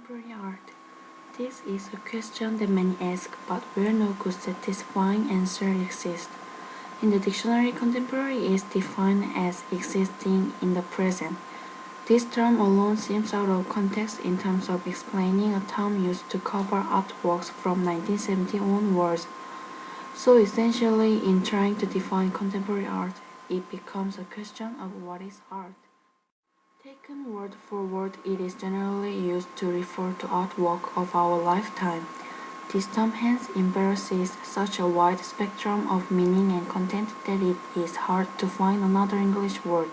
contemporary art? This is a question that many ask, but where no good satisfying answer exists. In the dictionary, contemporary is defined as existing in the present. This term alone seems out of context in terms of explaining a term used to cover artworks from 1970 onwards. So essentially, in trying to define contemporary art, it becomes a question of what is art. Taken word for word, it is generally used to refer to artwork of our lifetime. This term hence embraces such a wide spectrum of meaning and content that it is hard to find another English word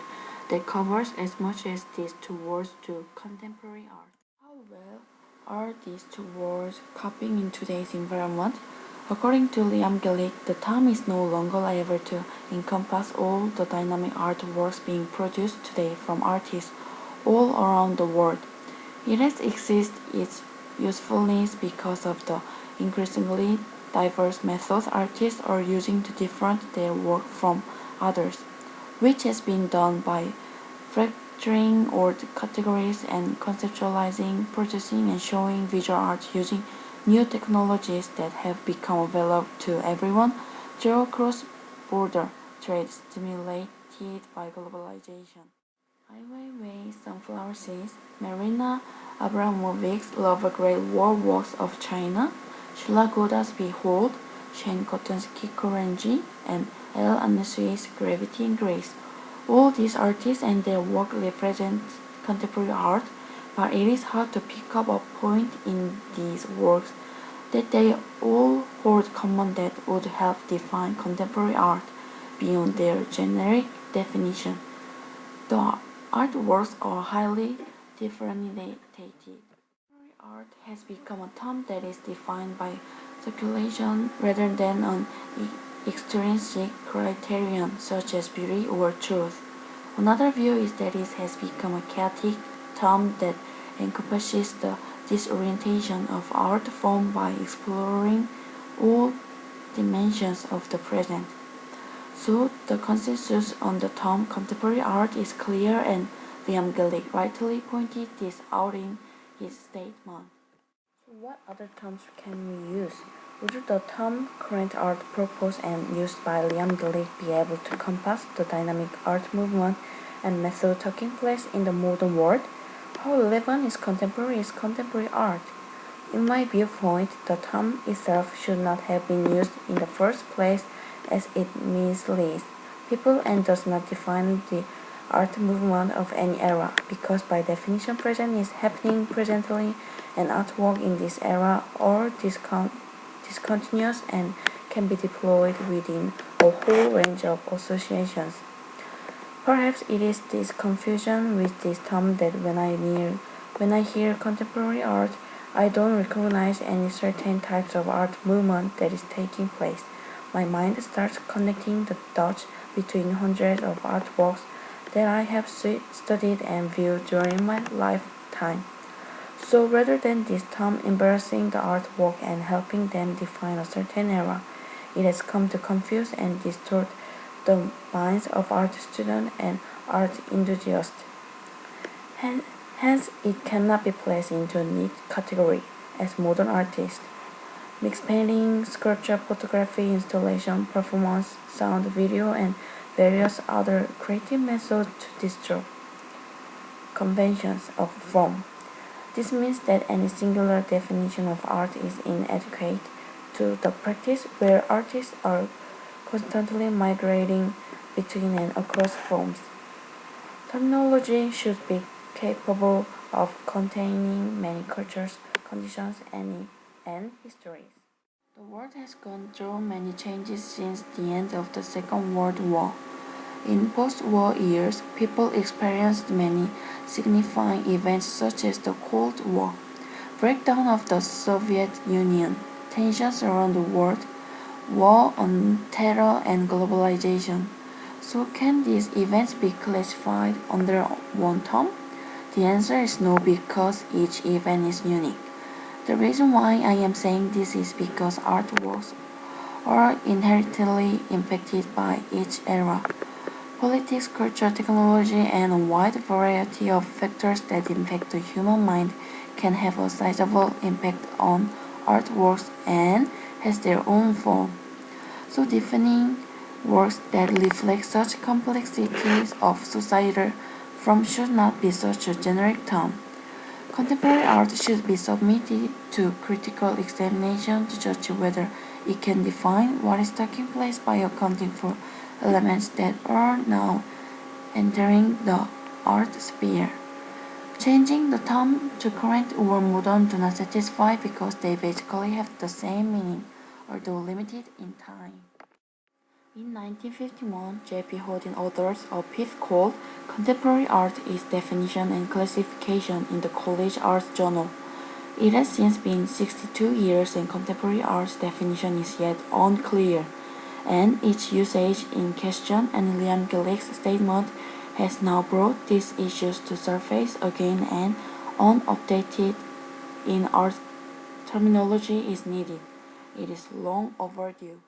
that covers as much as these two words do contemporary art. How well are these two words coping in today's environment? According to Gillick, the term is no longer able to encompass all the dynamic artworks being produced today from artists all around the world. It has exceeded its usefulness because of the increasingly diverse methods artists are using to differentiate their work from others, which has been done by fracturing old categories and conceptualizing, producing, and showing visual art using new technologies that have become available to everyone through cross-border trade stimulated by globalization. Ai Weiwei Sunflower Seeds, Marina Abramovic's Love a Great War Works of China, Sheila Goda's Behold, Shane Cotton's Kikoranji, and El Anasui's Gravity and Grace. All these artists and their work represent contemporary art, but it is hard to pick up a point in these works that they all hold common that would help define contemporary art beyond their generic definition. The artworks are highly differentiated. Contemporary art has become a term that is defined by circulation rather than an extrinsic criterion such as beauty or truth. Another view is that it has become a chaotic term that encompasses the disorientation of art form by exploring all dimensions of the present. So the consensus on the term contemporary art is clear, and Gillick rightly pointed this out in his statement. So what other terms can we use? Would the term current art proposed and used by Gillick be able to encompass the dynamic art movement and method taking place in the modern world? How relevant is contemporary art? In my viewpoint, the term itself should not have been used in the first place, as it misleads people and does not define the art movement of any era, because by definition present is happening presently, and artwork in this era are discontinuous and can be deployed within a whole range of associations. Perhaps it is this confusion with this term that when I hear contemporary art, I don't recognize any certain types of art movement that is taking place. My mind starts connecting the dots between hundreds of artworks that I have studied and viewed during my lifetime. So rather than this term embracing the artwork and helping them define a certain era, it has come to confuse and distort the minds of art students and art enthusiasts. Hence, it cannot be placed into a neat category as modern artists. Mixed painting, sculpture, photography, installation, performance, sound, video, and various other creative methods to disrupt conventions of form. This means that any singular definition of art is inadequate to the practice where artists are constantly migrating between and across forms. Terminology should be capable of containing many cultures, conditions, and histories. The world has gone through many changes since the end of the Second World War. In post-war years, people experienced many signifying events such as the Cold War, breakdown of the Soviet Union, tensions around the world, war on terror, and globalization. So can these events be classified under one term? The answer is no, because each event is unique. The reason why I am saying this is because artworks are inherently impacted by each era. Politics, culture, technology, and a wide variety of factors that impact the human mind can have a sizable impact on artworks and has their own form. So defining works that reflect such complexities of societal form should not be such a generic term. Contemporary art should be submitted to critical examination to judge whether it can define what is taking place by accounting for elements that are now entering the art sphere. Changing the term to current or modern do not satisfy because they basically have the same meaning, although limited in time. In 1951, J.P. Holding authored a piece called Contemporary Art: Its Definition and Classification in the College Art Journal. It has since been 62 years and contemporary art's definition is yet unclear, and its usage in question and Liam Gillick's statement has now brought these issues to surface again, and an updated in art terminology is needed. It is long overdue.